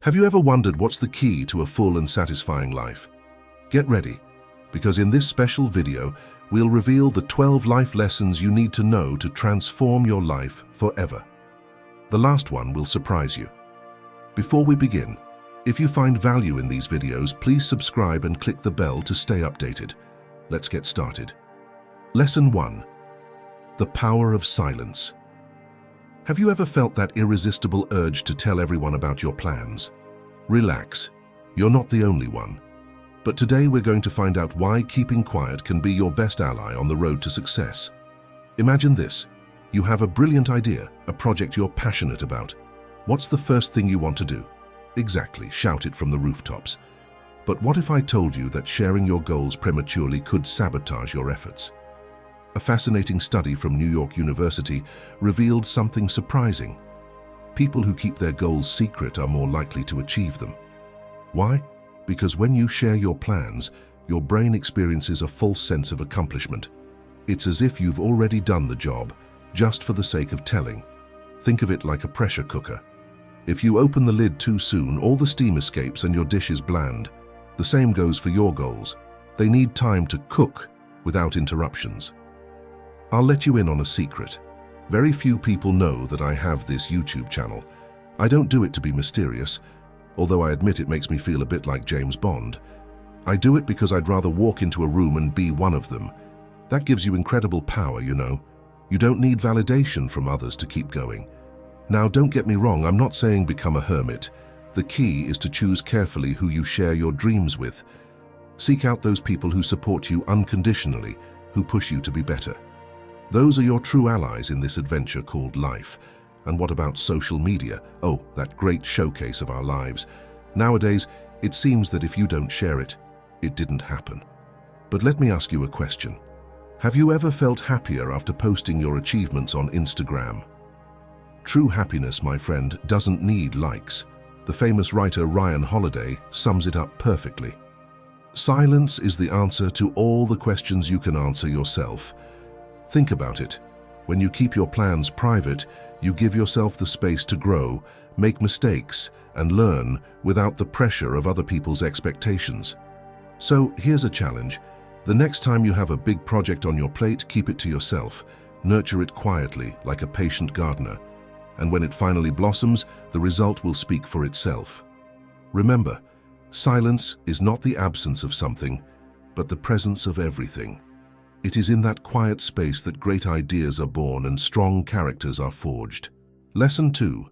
Have you ever wondered what's the key to a full and satisfying life? Get ready, because in this special video, we'll reveal the 12 life lessons you need to know to transform your life forever. The last one will surprise you. Before we begin, if you find value in these videos, please subscribe and click the bell to stay updated. Let's get started. Lesson 1. The power of silence. Have you ever felt that irresistible urge to tell everyone about your plans? Relax, you're not the only one. But today we're going to find out why keeping quiet can be your best ally on the road to success. Imagine this. You have a brilliant idea, a project you're passionate about. What's the first thing you want to do? Exactly, shout it from the rooftops. But what if I told you that sharing your goals prematurely could sabotage your efforts? A fascinating study from New York University revealed something surprising. People who keep their goals secret are more likely to achieve them. Why? Because when you share your plans, your brain experiences a false sense of accomplishment. It's as if you've already done the job, just for the sake of telling. Think of it like a pressure cooker. If you open the lid too soon, all the steam escapes and your dish is bland. The same goes for your goals. They need time to cook without interruptions. I'll let you in on a secret. Very few people know that I have this YouTube channel. I don't do it to be mysterious, although I admit it makes me feel a bit like James Bond. I do it because I'd rather walk into a room and be one of them. That gives you incredible power, you know. You don't need validation from others to keep going. Now, don't get me wrong, I'm not saying become a hermit. The key is to choose carefully who you share your dreams with. Seek out those people who support you unconditionally, who push you to be better. Those are your true allies in this adventure called life. And what about social media? Oh, that great showcase of our lives. Nowadays, it seems that if you don't share it, it didn't happen. But let me ask you a question. Have you ever felt happier after posting your achievements on Instagram? True happiness, my friend, doesn't need likes. The famous writer Ryan Holiday sums it up perfectly. Silence is the answer to all the questions you can answer yourself. Think about it. When you keep your plans private, you give yourself the space to grow, make mistakes, and learn without the pressure of other people's expectations. So here's a challenge. The next time you have a big project on your plate, keep it to yourself. Nurture it quietly, like a patient gardener. And when it finally blossoms, the result will speak for itself. Remember, silence is not the absence of something, but the presence of everything. It is in that quiet space that great ideas are born and strong characters are forged. Lesson 2.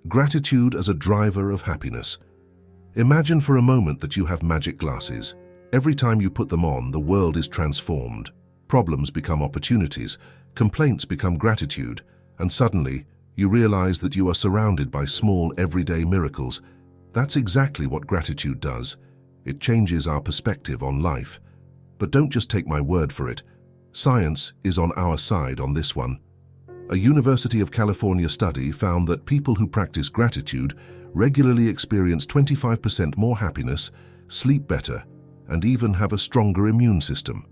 Gratitude as a driver of happiness. Imagine for a moment that you have magic glasses. Every time you put them on, the world is transformed. Problems become opportunities, complaints become gratitude, and suddenly, you realize that you are surrounded by small, everyday miracles. That's exactly what gratitude does. It changes our perspective on life. But don't just take my word for it. Science is on our side on this one. A University of California study found that people who practice gratitude regularly experience 25% more happiness, sleep better, and even have a stronger immune system.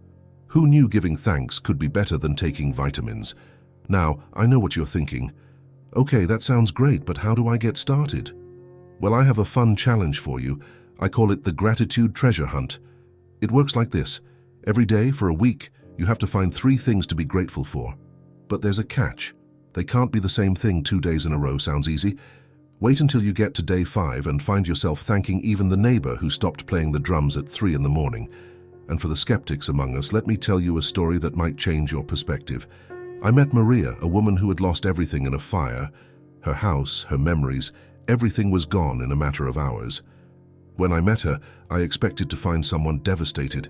Who knew giving thanks could be better than taking vitamins? Now, I know what you're thinking. Okay, that sounds great, but how do I get started? Well, I have a fun challenge for you. I call it the Gratitude Treasure Hunt. It works like this. Every day for a week, you have to find 3 things to be grateful for. But there's a catch. They can't be the same thing 2 days in a row. Sounds easy? Wait until you get to day 5 and find yourself thanking even the neighbor who stopped playing the drums at 3 in the morning. And for the skeptics among us, let me tell you a story that might change your perspective. I met Maria, a woman who had lost everything in a fire. Her house, her memories, everything was gone in a matter of hours. When I met her, I expected to find someone devastated.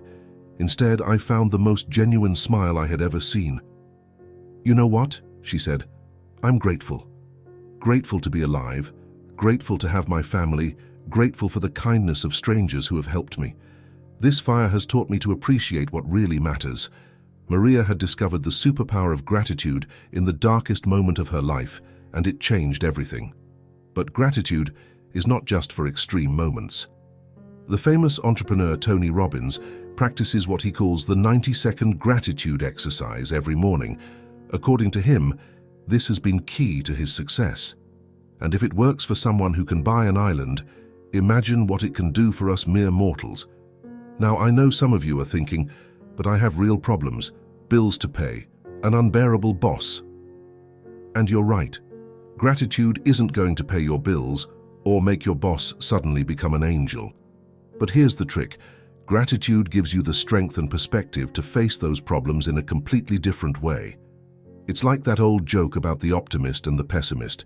Instead, I found the most genuine smile I had ever seen. You know what? She said. I'm grateful. Grateful to be alive, grateful to have my family, grateful for the kindness of strangers who have helped me. This fire has taught me to appreciate what really matters. Maria had discovered the superpower of gratitude in the darkest moment of her life, and it changed everything. But gratitude is not just for extreme moments. The famous entrepreneur Tony Robbins practices what he calls the 90-second gratitude exercise every morning. According to him, this has been key to his success. And if it works for someone who can buy an island, Imagine what it can do for us mere mortals. Now, I know some of you are thinking, but I have real problems, bills to pay, an unbearable boss. And you're right. Gratitude isn't going to pay your bills or make your boss suddenly become an angel. But here's the trick. Gratitude gives you the strength and perspective to face those problems in a completely different way. It's like that old joke about the optimist and the pessimist.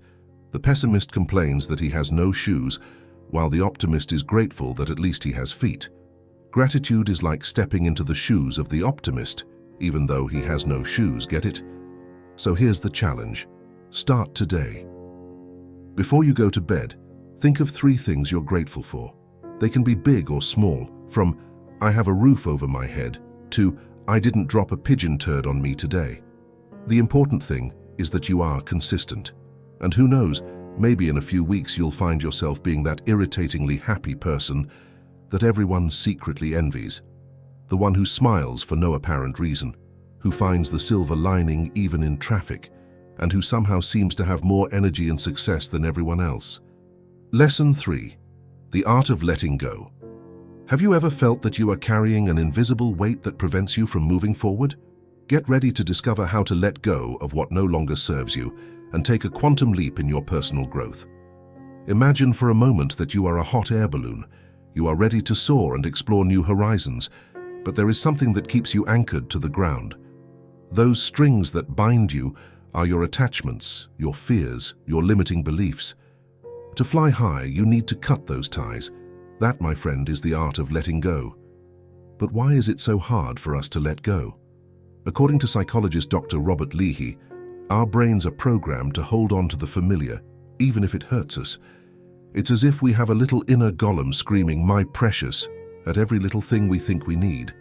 The pessimist complains that he has no shoes, while the optimist is grateful that at least he has feet. Gratitude is like stepping into the shoes of the optimist, even though he has no shoes, get it? So here's the challenge. Start today. Before you go to bed, think of 3 things you're grateful for. They can be big or small, from I have a roof over my head to I didn't drop a pigeon turd on me today. The important thing is that you are consistent. And who knows, maybe in a few weeks you'll find yourself being that irritatingly happy person that everyone secretly envies. The one who smiles for no apparent reason, who finds the silver lining even in traffic, and who somehow seems to have more energy and success than everyone else. Lesson 3. The art of letting go. Have you ever felt that you are carrying an invisible weight that prevents you from moving forward? Get ready to discover how to let go of what no longer serves you and take a quantum leap in your personal growth. Imagine for a moment that you are a hot air balloon. You are ready to soar and explore new horizons, but there is something that keeps you anchored to the ground. Those strings that bind you are your attachments, your fears, your limiting beliefs. To fly high, you need to cut those ties. That, my friend, is the art of letting go. But why is it so hard for us to let go? According to psychologist Dr. Robert Leahy, our brains are programmed to hold on to the familiar, even if it hurts us. It's as if we have a little inner golem screaming, "My precious," at every little thing we think we need.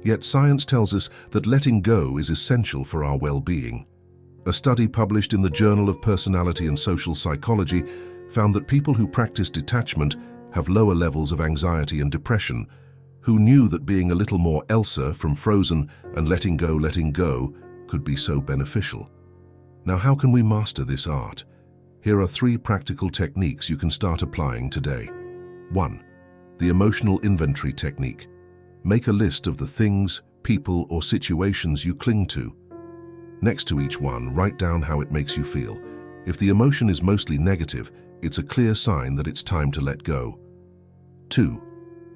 Yet science tells us that letting go is essential for our well-being. A study published in the Journal of Personality and Social Psychology found that people who practice detachment have lower levels of anxiety and depression. Who knew that being a little more Elsa from Frozen and letting go could be so beneficial? Now, how can we master this art? Here are 3 practical techniques you can start applying today. 1. The emotional inventory technique. Make a list of the things, people, or situations you cling to. Next to each one, write down how it makes you feel. If the emotion is mostly negative, it's a clear sign that it's time to let go. 2.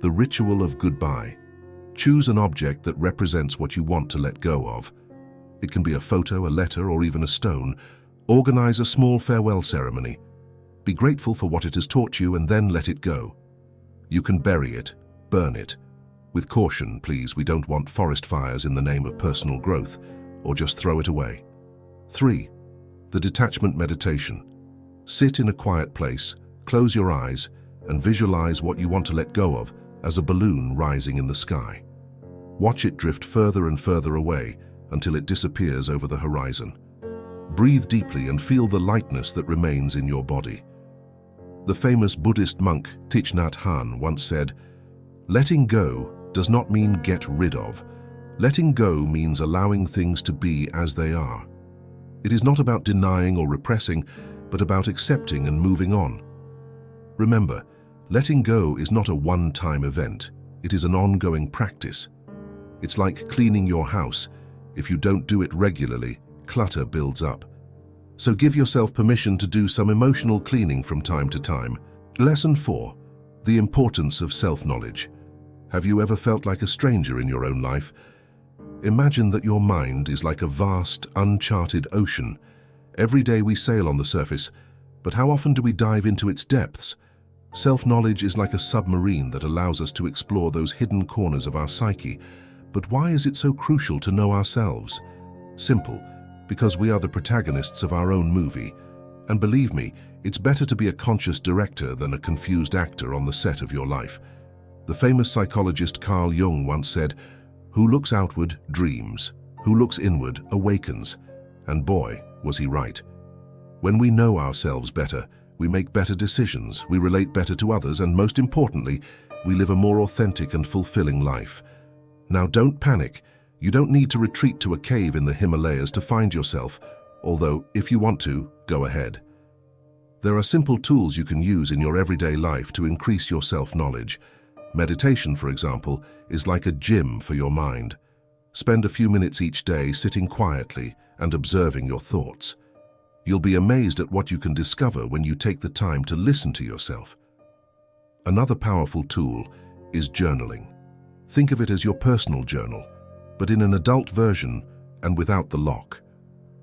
The ritual of goodbye. Choose an object that represents what you want to let go of. It can be a photo, a letter, or even a stone. Organize a small farewell ceremony. Be grateful for what it has taught you and then let it go. You can bury it, burn it. With caution, please, we don't want forest fires in the name of personal growth, or just throw it away. 3. The detachment meditation. Sit in a quiet place, close your eyes, and visualize what you want to let go of as a balloon rising in the sky. Watch it drift further and further away until it disappears over the horizon. Breathe deeply and feel the lightness that remains in your body. The famous Buddhist monk Thich Nhat Hanh once said, "Letting go does not mean get rid of. Letting go means allowing things to be as they are. It is not about denying or repressing, but about accepting and moving on." Remember, letting go is not a one-time event. It is an ongoing practice. It's like cleaning your house. If you don't do it regularly, clutter builds up. So give yourself permission to do some emotional cleaning from time to time. Lesson 4. The importance of self-knowledge. Have you ever felt like a stranger in your own life? Imagine that your mind is like a vast, uncharted ocean. Every day we sail on the surface, but how often do we dive into its depths? Self-knowledge is like a submarine that allows us to explore those hidden corners of our psyche. But why is it so crucial to know ourselves? Simple, because we are the protagonists of our own movie. And believe me, it's better to be a conscious director than a confused actor on the set of your life. The famous psychologist Carl Jung once said, "Who looks outward dreams, who looks inward awakens." And boy, was he right. When we know ourselves better, we make better decisions, we relate better to others, and most importantly, we live a more authentic and fulfilling life. Now don't panic. You don't need to retreat to a cave in the Himalayas to find yourself, although if you want to, go ahead. There are simple tools you can use in your everyday life to increase your self-knowledge. Meditation, for example, is like a gym for your mind. Spend a few minutes each day sitting quietly and observing your thoughts. You'll be amazed at what you can discover when you take the time to listen to yourself. Another powerful tool is journaling. Think of it as your personal journal, but in an adult version and without the lock.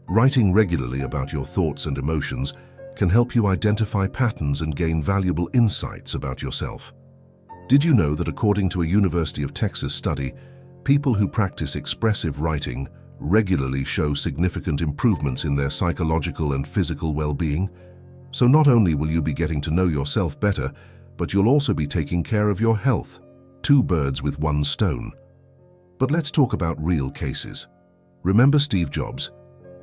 Writing regularly about your thoughts and emotions can help you identify patterns and gain valuable insights about yourself. Did you know that according to a University of Texas study, people who practice expressive writing regularly show significant improvements in their psychological and physical well-being? So not only will you be getting to know yourself better, but you'll also be taking care of your health. Two birds with one stone. But let's talk about real cases. Remember Steve Jobs?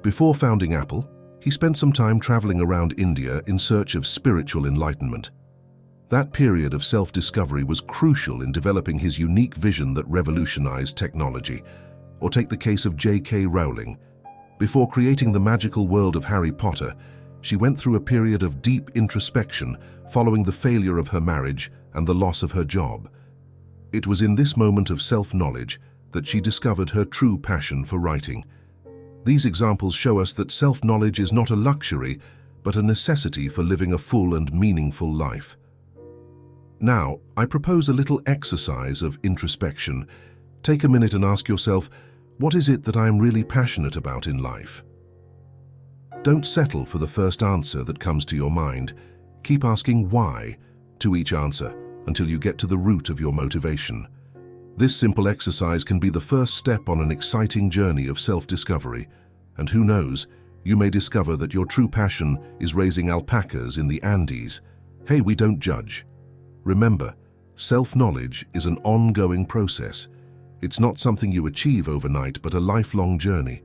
Before founding Apple, he spent some time traveling around India in search of spiritual enlightenment. That period of self-discovery was crucial in developing his unique vision that revolutionized technology. Or take the case of J.K. Rowling. Before creating the magical world of Harry Potter, she went through a period of deep introspection following the failure of her marriage and the loss of her job. It was in this moment of self-knowledge that she discovered her true passion for writing. These examples show us that self-knowledge is not a luxury, but a necessity for living a full and meaningful life. Now, I propose a little exercise of introspection. Take a minute and ask yourself, what is it that I am really passionate about in life? Don't settle for the first answer that comes to your mind. Keep asking why to each answer until you get to the root of your motivation. This simple exercise can be the first step on an exciting journey of self-discovery. And who knows, you may discover that your true passion is raising alpacas in the Andes. Hey, we don't judge. Remember, self-knowledge is an ongoing process. It's not something you achieve overnight, but a lifelong journey.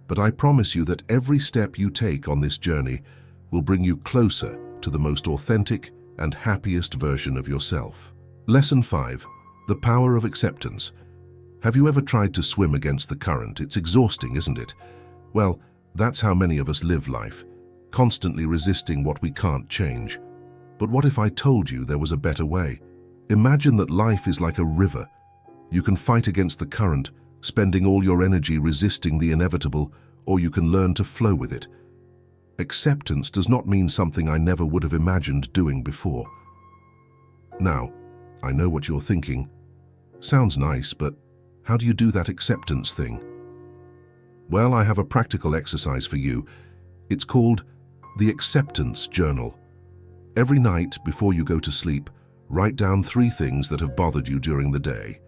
But I promise you that every step you take on this journey will bring you closer to the most authentic and happiest version of yourself. Lesson 5. The power of acceptance. Have you ever tried to swim against the current? It's exhausting, isn't it? Well, that's how many of us live life, constantly resisting what we can't change. But what if I told you there was a better way? Imagine that life is like a river. You can fight against the current, spending all your energy resisting the inevitable, or you can learn to flow with it. Acceptance does not mean something I never would have imagined doing before. Now, I know what you're thinking. Sounds nice, but how do you do that acceptance thing? Well, I have a practical exercise for you. It's called the Acceptance Journal. Every night before you go to sleep, write down 3 things that have bothered you during the day.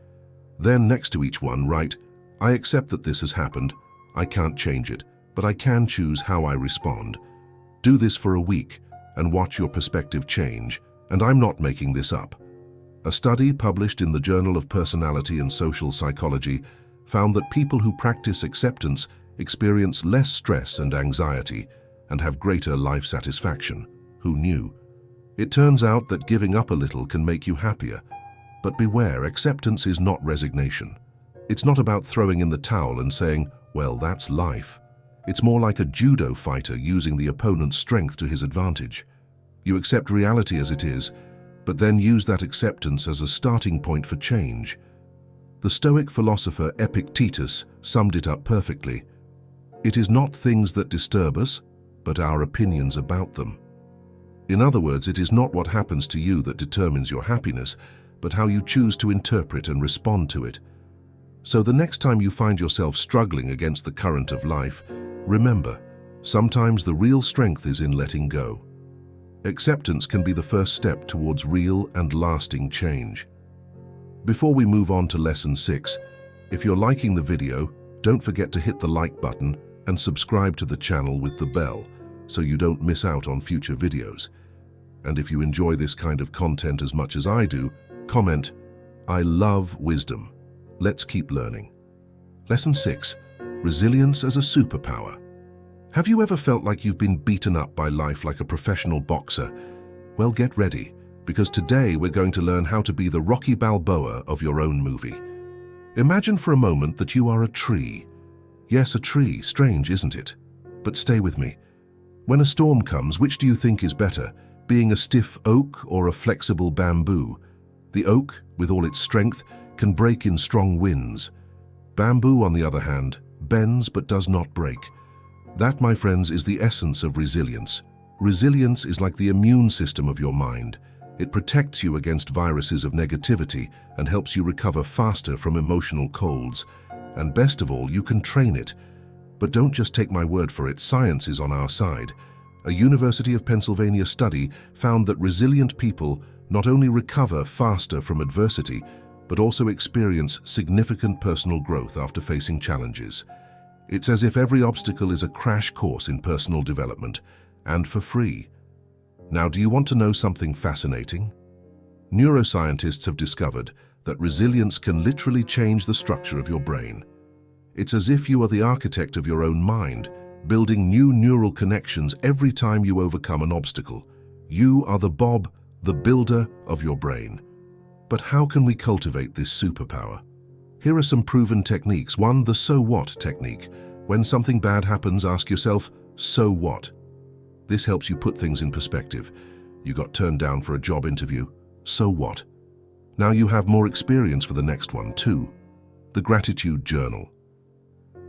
Then next to each one, write, I accept that this has happened. I can't change it, but I can choose how I respond. Do this for a week and watch your perspective change. And I'm not making this up. A study published in the Journal of Personality and Social Psychology found that people who practice acceptance experience less stress and anxiety and have greater life satisfaction. Who knew? It turns out that giving up a little can make you happier. But beware, acceptance is not resignation. It's not about throwing in the towel and saying, well, that's life. It's more like a judo fighter using the opponent's strength to his advantage. You accept reality as it is, but then use that acceptance as a starting point for change. The Stoic philosopher Epictetus summed it up perfectly. It is not things that disturb us, but our opinions about them. In other words, it is not what happens to you that determines your happiness, but how you choose to interpret and respond to it. So the next time you find yourself struggling against the current of life, remember, sometimes the real strength is in letting go. Acceptance can be the first step towards real and lasting change. Before we move on to Lesson 6, if you're liking the video, don't forget to hit the like button and subscribe to the channel with the bell so you don't miss out on future videos. And if you enjoy this kind of content as much as I do, comment, I love wisdom. Let's keep learning. Lesson 6. Resilience as a superpower. Have you ever felt like you've been beaten up by life like a professional boxer? Well, get ready, because today we're going to learn how to be the Rocky Balboa of your own movie. Imagine for a moment that you are a tree. Yes, a tree. Strange, isn't it? But stay with me. When a storm comes, which do you think is better, being a stiff oak or a flexible bamboo? The oak, with all its strength, can break in strong winds. Bamboo, on the other hand, bends but does not break. That, my friends, is the essence of resilience. Resilience is like the immune system of your mind. It protects you against viruses of negativity and helps you recover faster from emotional colds. And best of all, you can train it. But don't just take my word for it, science is on our side. A University of Pennsylvania study found that resilient people not only recover faster from adversity, but also experience significant personal growth after facing challenges. It's as if every obstacle is a crash course in personal development, and for free. Now, do you want to know something fascinating? Neuroscientists have discovered that resilience can literally change the structure of your brain. It's as if you are the architect of your own mind, building new neural connections every time you overcome an obstacle. You are the Bob, the builder of your brain. But how can we cultivate this superpower? Here are some proven techniques. 1. The so what technique. When something bad happens, ask yourself, so what? This helps you put things in perspective. You got turned down for a job interview. So what? Now you have more experience for the next one. 2. The gratitude journal.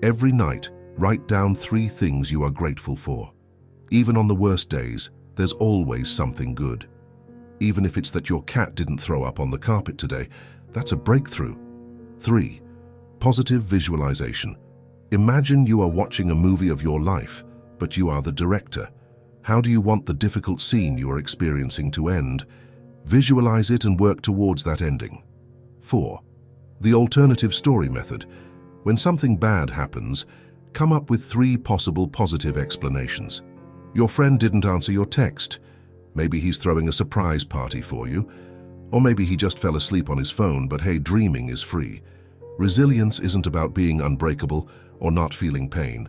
Every night, write down 3 things you are grateful for. Even on the worst days, there's always something good. Even if it's that your cat didn't throw up on the carpet today, that's a breakthrough. 3. Positive visualization. Imagine you are watching a movie of your life, but you are the director. How do you want the difficult scene you are experiencing to end? Visualize it and work towards that ending. 4. The alternative story method. When something bad happens, come up with 3 possible positive explanations. Your friend didn't answer your text. Maybe he's throwing a surprise party for you. Or maybe he just fell asleep on his phone, but hey, dreaming is free. Resilience isn't about being unbreakable or not feeling pain.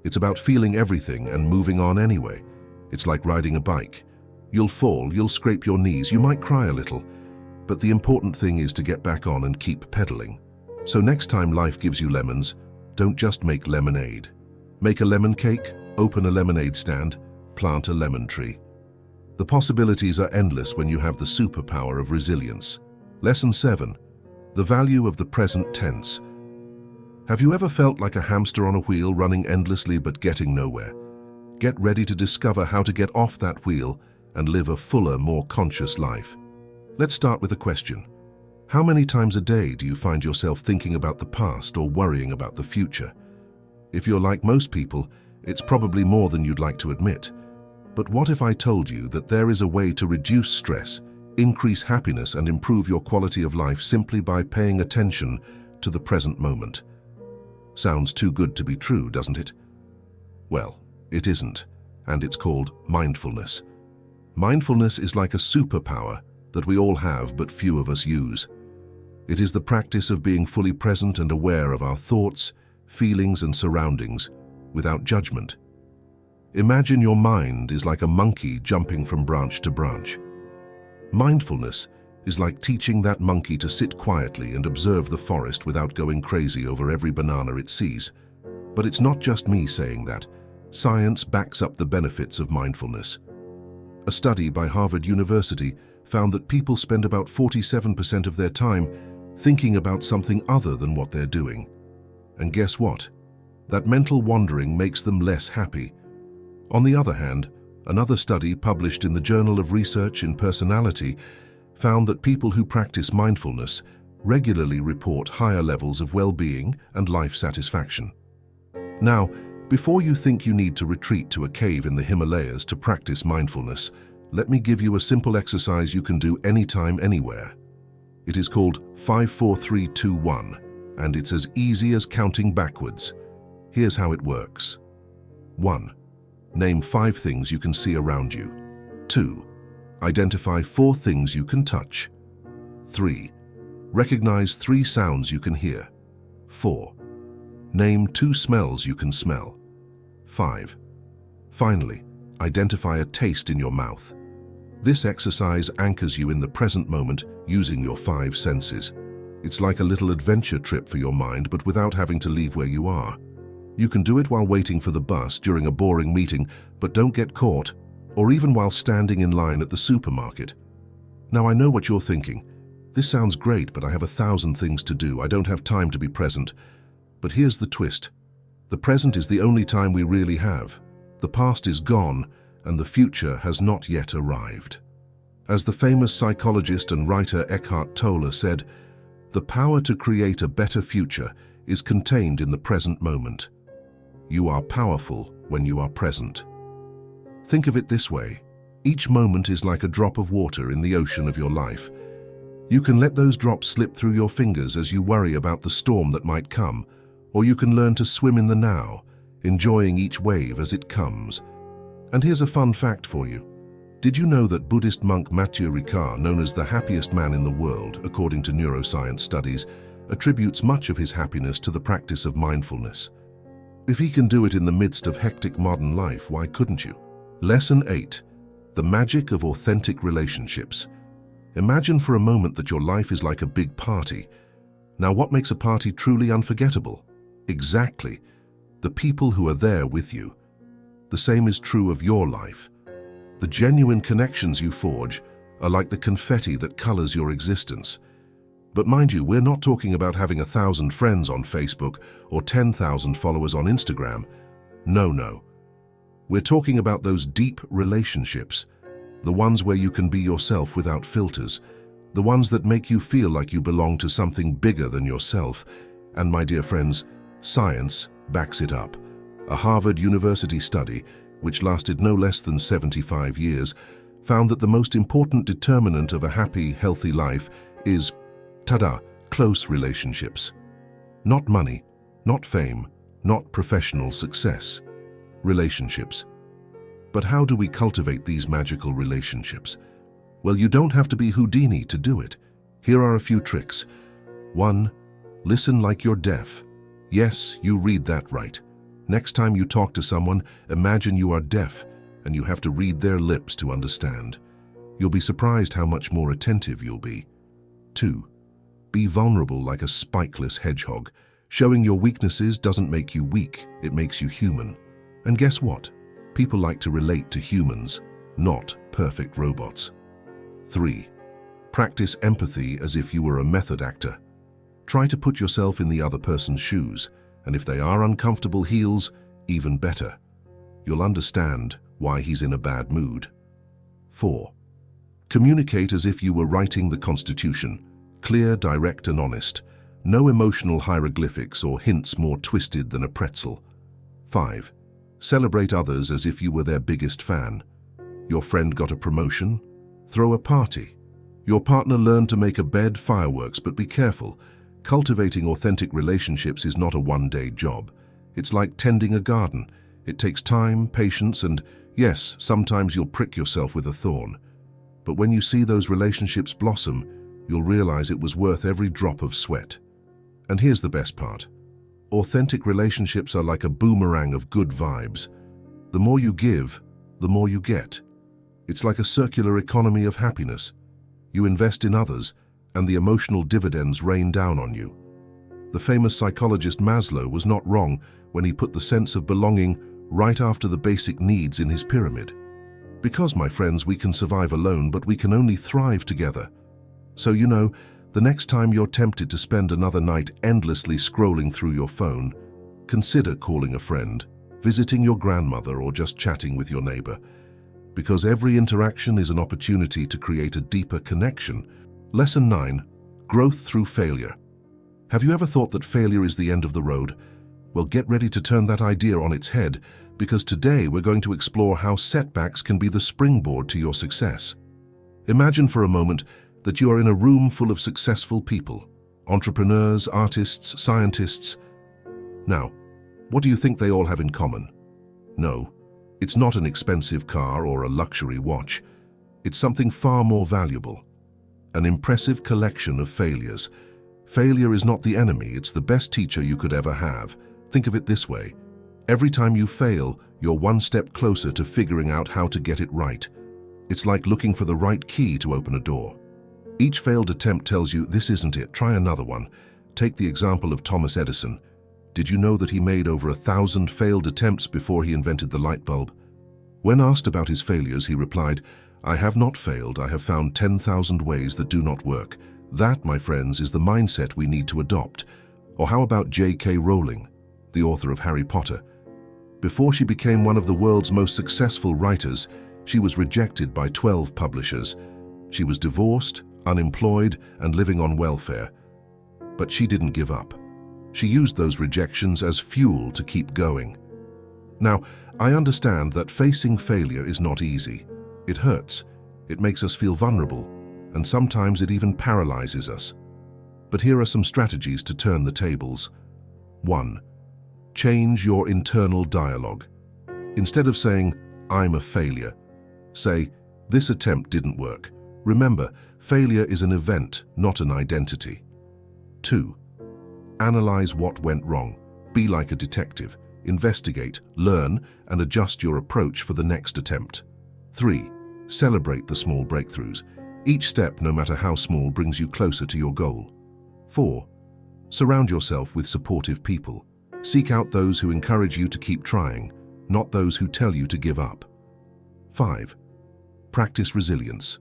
It's about feeling everything and moving on anyway. It's like riding a bike. You'll fall, you'll scrape your knees, you might cry a little. But the important thing is to get back on and keep pedaling. So next time life gives you lemons, don't just make lemonade. Make a lemon cake, open a lemonade stand, plant a lemon tree. The possibilities are endless when you have the superpower of resilience. Lesson 7. The value of the present tense. Have you ever felt like a hamster on a wheel running endlessly but getting nowhere? Get ready to discover how to get off that wheel and live a fuller, more conscious life. Let's start with a question. How many times a day do you find yourself thinking about the past or worrying about the future? If you're like most people, it's probably more than you'd like to admit. But what if I told you that there is a way to reduce stress, increase happiness, and improve your quality of life simply by paying attention to the present moment? Sounds too good to be true, doesn't it? Well, it isn't, and it's called mindfulness. Mindfulness is like a superpower that we all have but few of us use. It is the practice of being fully present and aware of our thoughts, feelings, and surroundings without judgment. Imagine your mind is like a monkey jumping from branch to branch. Mindfulness is like teaching that monkey to sit quietly and observe the forest without going crazy over every banana it sees. But it's not just me saying that. Science backs up the benefits of mindfulness. A study by Harvard University found that people spend about 47% of their time thinking about something other than what they're doing. And guess what? That mental wandering makes them less happy. On the other hand, another study published in the Journal of Research in Personality found that people who practice mindfulness regularly report higher levels of well-being and life satisfaction. Now, before you think you need to retreat to a cave in the Himalayas to practice mindfulness, let me give you a simple exercise you can do anytime, anywhere. It is called 5-4-3-2-1, and it's as easy as counting backwards. Here's how it works. 1. Name 5 things you can see around you. 2. Identify 4 things you can touch. 3. Recognize 3 sounds you can hear. 4. Name 2 smells you can smell. 5. Finally, identify a taste in your mouth. This exercise anchors you in the present moment using your 5 senses. It's like a little adventure trip for your mind, but without having to leave where you are. You can do it while waiting for the bus during a boring meeting, but don't get caught, or even while standing in line at the supermarket. Now, I know what you're thinking. This sounds great, but I have 1,000 things to do. I don't have time to be present. But here's the twist. The present is the only time we really have. The past is gone, and the future has not yet arrived. As the famous psychologist and writer Eckhart Tolle said, the power to create a better future is contained in the present moment. You are powerful when you are present. Think of it this way. Each moment is like a drop of water in the ocean of your life. You can let those drops slip through your fingers as you worry about the storm that might come, or you can learn to swim in the now, enjoying each wave as it comes. And here's a fun fact for you. Did you know that Buddhist monk Matthieu Ricard, known as the happiest man in the world, according to neuroscience studies, attributes much of his happiness to the practice of mindfulness? If he can do it in the midst of hectic modern life, why couldn't you? Lesson 8. The magic of authentic relationships. Imagine for a moment that your life is like a big party. Now, what makes a party truly unforgettable? Exactly. The people who are there with you. The same is true of your life. The genuine connections you forge are like the confetti that colors your existence. But mind you, we're not talking about having 1,000 friends on Facebook or 10,000 followers on Instagram. No. We're talking about those deep relationships, the ones where you can be yourself without filters, the ones that make you feel like you belong to something bigger than yourself. And my dear friends, science backs it up. A Harvard University study, which lasted no less than 75 years, found that the most important determinant of a happy, healthy life is, tada, close relationships. Not money, not fame, not professional success. Relationships. But how do we cultivate these magical relationships? Well, you don't have to be Houdini to do it. Here are a few tricks. 1. Listen like you're deaf. Yes, you read that right. Next time you talk to someone, imagine you are deaf and you have to read their lips to understand. You'll be surprised how much more attentive you'll be. 2. Be vulnerable like a spikeless hedgehog. Showing your weaknesses doesn't make you weak, it makes you human. And guess what? People like to relate to humans, not perfect robots. 3. Practice empathy as if you were a method actor. Try to put yourself in the other person's shoes, and if they are uncomfortable heels, even better. You'll understand why he's in a bad mood. 4. Communicate as if you were writing the Constitution. Clear, direct, and honest. No emotional hieroglyphics or hints more twisted than a pretzel. 5. Celebrate others as if you were their biggest fan. Your friend got a promotion? Throw a party. Your partner learned to make a bed, fireworks, but be careful. Cultivating authentic relationships is not a one-day job. It's like tending a garden. It takes time, patience, and yes, sometimes you'll prick yourself with a thorn. But when you see those relationships blossom, you'll realize it was worth every drop of sweat. And here's the best part. Authentic relationships are like a boomerang of good vibes. The more you give, the more you get. It's like a circular economy of happiness. You invest in others, and the emotional dividends rain down on you. The famous psychologist Maslow was not wrong when he put the sense of belonging right after the basic needs in his pyramid. Because, my friends, we can survive alone, but we can only thrive together. So, the next time you're tempted to spend another night endlessly scrolling through your phone, consider calling a friend, visiting your grandmother, or just chatting with your neighbor. Because every interaction is an opportunity to create a deeper connection. Lesson 9. Growth through failure. Have you ever thought that failure is the end of the road? Well, get ready to turn that idea on its head, because today we're going to explore how setbacks can be the springboard to your success. Imagine for a moment that you are in a room full of successful people, entrepreneurs, artists, scientists. Now, what do you think they all have in common? No, it's not an expensive car or a luxury watch. It's something far more valuable. An impressive collection of failures. Failure is not the enemy, it's the best teacher you could ever have. Think of it this way. Every time you fail, you're one step closer to figuring out how to get it right. It's like looking for the right key to open a door. Each failed attempt tells you, this isn't it, try another one. Take the example of Thomas Edison. Did you know that he made over 1,000 failed attempts before he invented the light bulb? When asked about his failures, he replied, "I have not failed, I have found 10,000 ways that do not work." That, my friends, is the mindset we need to adopt. Or how about J.K. Rowling, the author of Harry Potter? Before she became one of the world's most successful writers, she was rejected by 12 publishers. She was divorced, unemployed, and living on welfare. But she didn't give up. She used those rejections as fuel to keep going. Now, I understand that facing failure is not easy. It hurts, it makes us feel vulnerable, and sometimes it even paralyzes us. But here are some strategies to turn the tables. 1. Change your internal dialogue. Instead of saying, "I'm a failure," say, "This attempt didn't work." Remember, failure is an event, not an identity. 2. Analyze what went wrong. Be like a detective. Investigate, learn, and adjust your approach for the next attempt. 3. Celebrate the small breakthroughs. Each step, no matter how small, brings you closer to your goal. 4. Surround yourself with supportive people. Seek out those who encourage you to keep trying, not those who tell you to give up. 5. Practice resilience.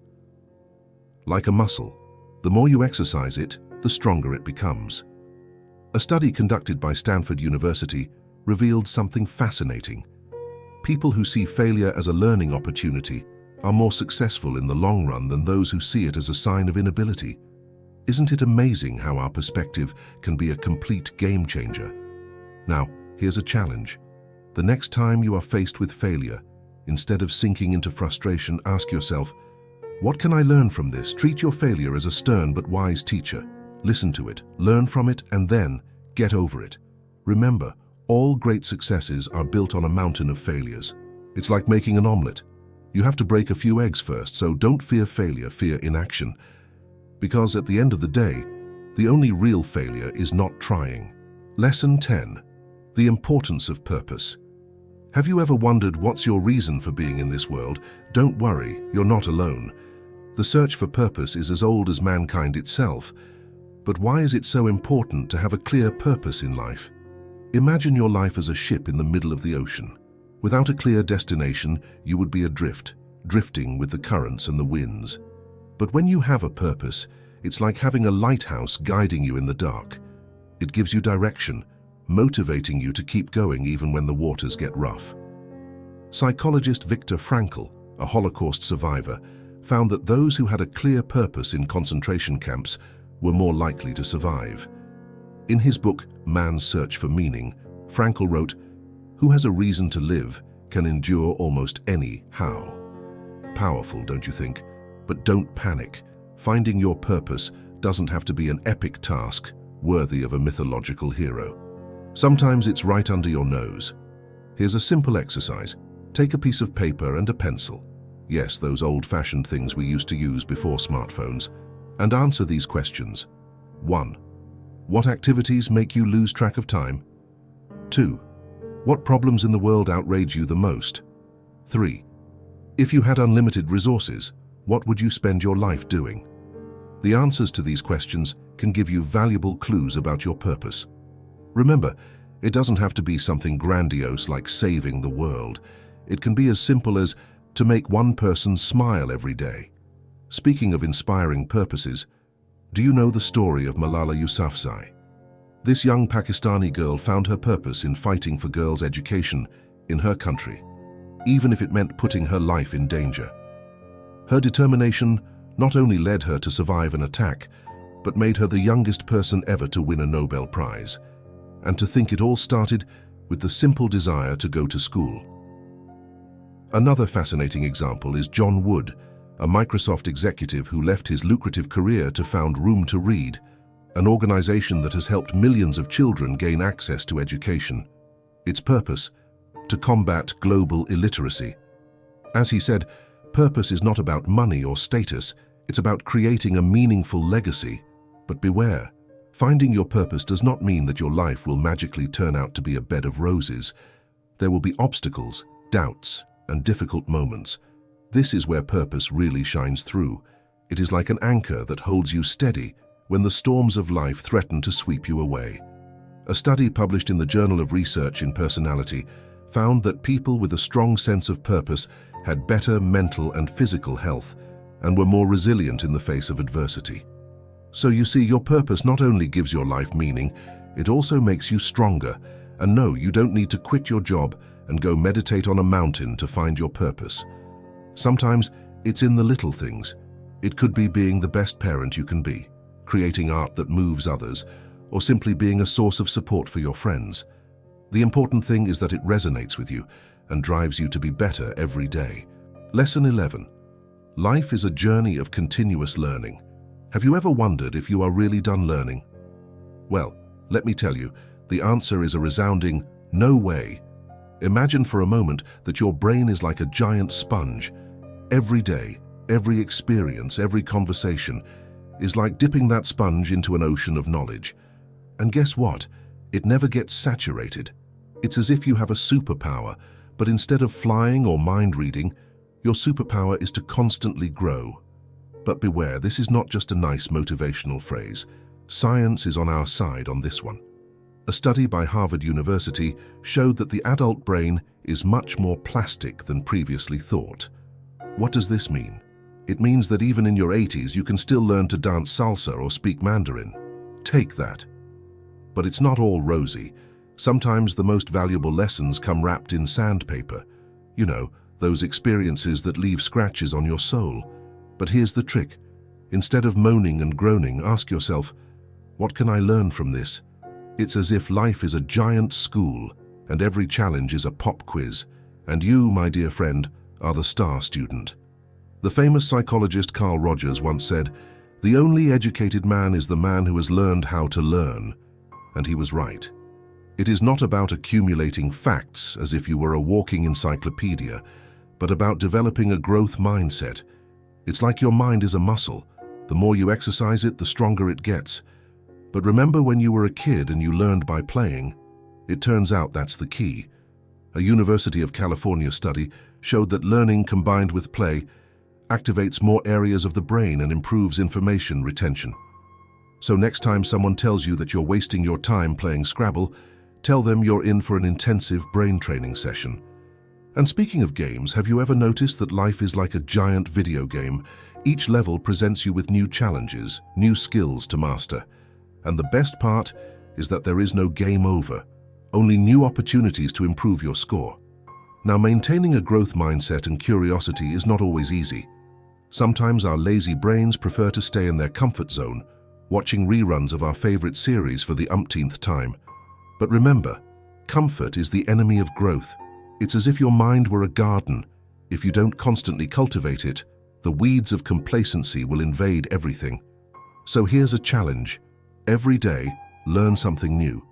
Like a muscle, the more you exercise it, the stronger it becomes. A study conducted by Stanford University revealed something fascinating. People who see failure as a learning opportunity are more successful in the long run than those who see it as a sign of inability. Isn't it amazing how our perspective can be a complete game changer? Now, here's a challenge. The next time you are faced with failure, instead of sinking into frustration, ask yourself, "What can I learn from this?" Treat your failure as a stern but wise teacher. Listen to it, learn from it, and then get over it. Remember, all great successes are built on a mountain of failures. It's like making an omelette. You have to break a few eggs first, so don't fear failure, fear inaction. Because at the end of the day, the only real failure is not trying. Lesson 10. The importance of purpose. Have you ever wondered what's your reason for being in this world? Don't worry, you're not alone. The search for purpose is as old as mankind itself. But why is it so important to have a clear purpose in life? Imagine your life as a ship in the middle of the ocean. Without a clear destination, you would be adrift, drifting with the currents and the winds. But when you have a purpose, it's like having a lighthouse guiding you in the dark. It gives you direction, motivating you to keep going even when the waters get rough. Psychologist Viktor Frankl, a Holocaust survivor, found that those who had a clear purpose in concentration camps were more likely to survive. In his book, Man's Search for Meaning, Frankl wrote, "Who has a reason to live can endure almost any how." Powerful, don't you think? But don't panic. Finding your purpose doesn't have to be an epic task worthy of a mythological hero. Sometimes it's right under your nose. Here's a simple exercise. Take a piece of paper and a pencil. Yes, those old-fashioned things we used to use before smartphones. And answer these questions. 1. What activities make you lose track of time? 2. What problems in the world outrage you the most? 3. If you had unlimited resources, what would you spend your life doing? The answers to these questions can give you valuable clues about your purpose. Remember, it doesn't have to be something grandiose like saving the world. It can be as simple as to make one person smile every day. Speaking of inspiring purposes, do you know the story of Malala Yousafzai? This young Pakistani girl found her purpose in fighting for girls' education in her country, even if it meant putting her life in danger. Her determination not only led her to survive an attack, but made her the youngest person ever to win a Nobel Prize. And to think it all started with the simple desire to go to school. Another fascinating example is John Wood, a Microsoft executive who left his lucrative career to found Room to Read, an organization that has helped millions of children gain access to education. Its purpose? To combat global illiteracy. As he said, purpose is not about money or status, it's about creating a meaningful legacy. But beware, finding your purpose does not mean that your life will magically turn out to be a bed of roses. There will be obstacles, doubts, and difficult moments. This is where purpose really shines through. It is like an anchor that holds you steady when the storms of life threaten to sweep you away. A study published in the Journal of Research in Personality found that people with a strong sense of purpose had better mental and physical health and were more resilient in the face of adversity. So you see, your purpose not only gives your life meaning, it also makes you stronger. And no, you don't need to quit your job and go meditate on a mountain to find your purpose. Sometimes it's in the little things. It could be being the best parent you can be, creating art that moves others, or simply being a source of support for your friends. The important thing is that it resonates with you and drives you to be better every day. Lesson 11. Life is a journey of continuous learning. Have you ever wondered if you are really done learning? Well, let me tell you, the answer is a resounding no way. Imagine for a moment that your brain is like a giant sponge. Every day, every experience, every conversation is like dipping that sponge into an ocean of knowledge. And guess what? It never gets saturated. It's as if you have a superpower, but instead of flying or mind reading, your superpower is to constantly grow. But beware, this is not just a nice motivational phrase. Science is on our side on this one. A study by Harvard University showed that the adult brain is much more plastic than previously thought. What does this mean? It means that even in your 80s you can still learn to dance salsa or speak Mandarin. Take that. But it's not all rosy. Sometimes the most valuable lessons come wrapped in sandpaper. You know, those experiences that leave scratches on your soul. But here's the trick. Instead of moaning and groaning, ask yourself, what can I learn from this? It's as if life is a giant school, and every challenge is a pop quiz, and you, my dear friend, are the star student. The famous psychologist Carl Rogers once said, "The only educated man is the man who has learned how to learn." And he was right. It is not about accumulating facts as if you were a walking encyclopedia, but about developing a growth mindset. It's like your mind is a muscle. The more you exercise it, the stronger it gets. But remember when you were a kid and you learned by playing? It turns out that's the key. A University of California study showed that learning combined with play activates more areas of the brain and improves information retention. So next time someone tells you that you're wasting your time playing Scrabble, tell them you're in for an intensive brain training session. And speaking of games, have you ever noticed that life is like a giant video game? Each level presents you with new challenges, new skills to master. And the best part is that there is no game over, only new opportunities to improve your score. Now, maintaining a growth mindset and curiosity is not always easy. Sometimes our lazy brains prefer to stay in their comfort zone, watching reruns of our favorite series for the umpteenth time. But remember, comfort is the enemy of growth. It's as if your mind were a garden. If you don't constantly cultivate it, the weeds of complacency will invade everything. So here's a challenge. Every day, learn something new.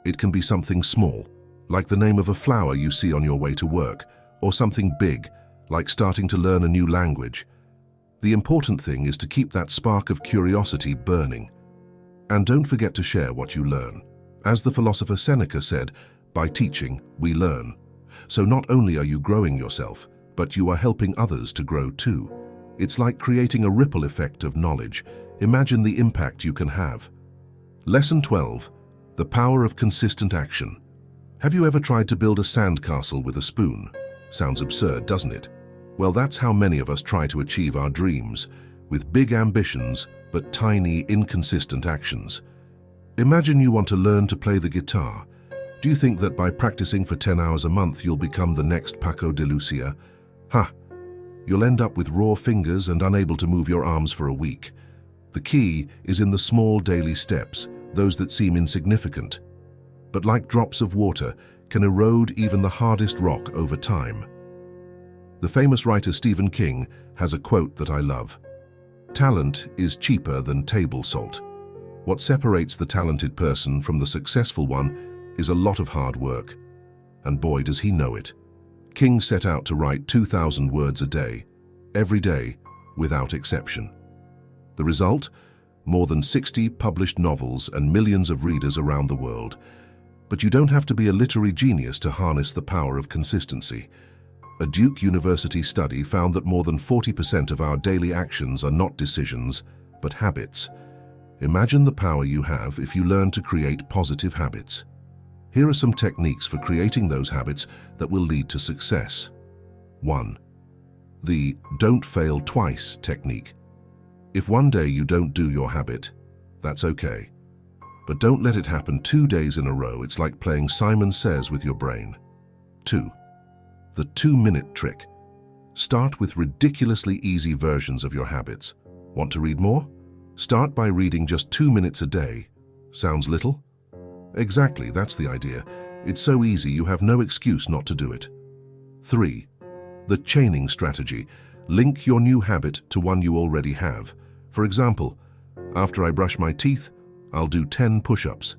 It can be something small, like the name of a flower you see on your way to work, or something big, like starting to learn a new language. The important thing is to keep that spark of curiosity burning. And don't forget to share what you learn. As the philosopher Seneca said, by teaching, we learn. So not only are you growing yourself, but you are helping others to grow too. It's like creating a ripple effect of knowledge. Imagine the impact you can have. Lesson 12. The power of consistent action. Have you ever tried to build a sandcastle with a spoon? Sounds absurd, doesn't it? Well, that's how many of us try to achieve our dreams, with big ambitions, but tiny, inconsistent actions. Imagine you want to learn to play the guitar. Do you think that by practicing for 10 hours a month you'll become the next Paco de Lucia? Ha! You'll end up with raw fingers and unable to move your arms for a week. The key is in the small daily steps, those that seem insignificant, but like drops of water, can erode even the hardest rock over time. The famous writer Stephen King has a quote that I love. "Talent is cheaper than table salt." What separates the talented person from the successful one is a lot of hard work. And boy, does he know it. King set out to write 2,000 words a day, every day, without exception. The result? More than 60 published novels and millions of readers around the world. But you don't have to be a literary genius to harness the power of consistency. A Duke University study found that more than 40% of our daily actions are not decisions, but habits. Imagine the power you have if you learn to create positive habits. Here are some techniques for creating those habits that will lead to success. 1. The don't fail twice technique. If one day you don't do your habit, that's okay. But don't let it happen 2 days in a row. It's like playing Simon Says with your brain. 2. The 2-minute trick. Start with ridiculously easy versions of your habits. Want to read more? Start by reading just 2 minutes a day. Sounds little? Exactly, that's the idea. It's so easy you have no excuse not to do it. 3. The chaining strategy. Link your new habit to one you already have. For example, after I brush my teeth, I'll do 10 push-ups.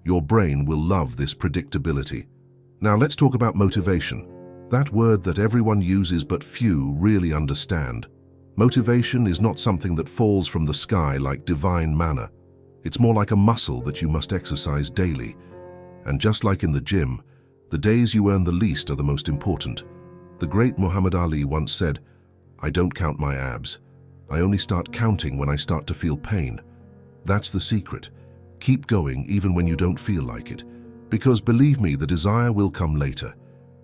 Your brain will love this predictability. Now let's talk about motivation. That word that everyone uses but few really understand. Motivation is not something that falls from the sky like divine manna. It's more like a muscle that you must exercise daily. And just like in the gym, the days you earn the least are the most important. The great Muhammad Ali once said, "I don't count my abs. I only start counting when I start to feel pain." That's the secret. Keep going even when you don't feel like it. Because believe me, the desire will come later.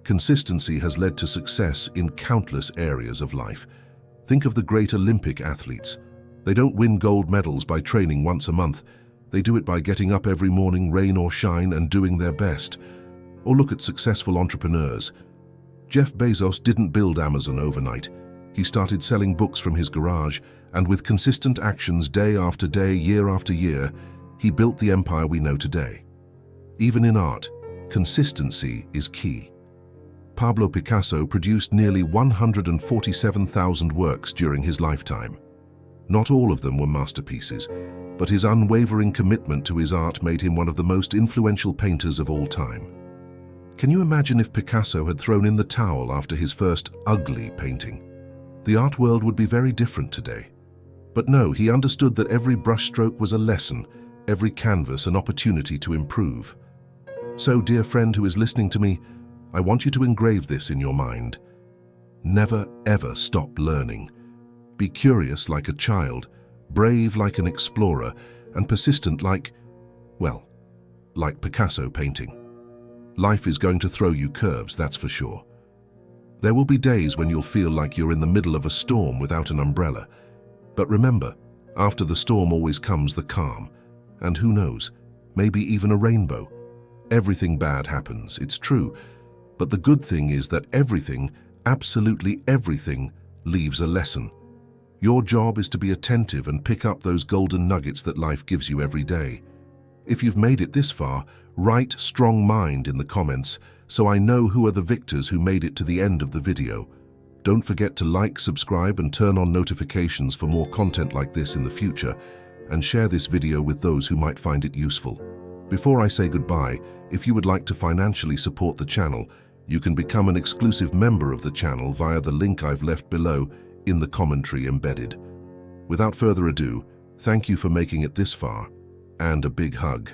Consistency has led to success in countless areas of life. Think of the great Olympic athletes. They don't win gold medals by training once a month. They do it by getting up every morning, rain or shine, and doing their best. Or look at successful entrepreneurs. Jeff Bezos didn't build Amazon overnight. He started selling books from his garage, and with consistent actions day after day, year after year, he built the empire we know today. Even in art, consistency is key. Pablo Picasso produced nearly 147,000 works during his lifetime. Not all of them were masterpieces, but his unwavering commitment to his art made him one of the most influential painters of all time. Can you imagine if Picasso had thrown in the towel after his first ugly painting? The art world would be very different today. But no, he understood that every brushstroke was a lesson, every canvas an opportunity to improve. So, dear friend who is listening to me, I want you to engrave this in your mind. Never, ever stop learning. Be curious like a child, brave like an explorer, and persistent like Picasso painting. Life is going to throw you curves, that's for sure. There will be days when you'll feel like you're in the middle of a storm without an umbrella. But remember, after the storm always comes the calm. And who knows, maybe even a rainbow. Everything bad happens, it's true. But the good thing is that everything, absolutely everything, leaves a lesson. Your job is to be attentive and pick up those golden nuggets that life gives you every day. If you've made it this far, write "strong mind" in the comments so I know who are the victors who made it to the end of the video. Don't forget to like, subscribe, and turn on notifications for more content like this in the future, and share this video with those who might find it useful. Before I say goodbye, if you would like to financially support the channel, you can become an exclusive member of the channel via the link I've left below in the commentary embedded. Without further ado, thank you for making it this far, and a big hug.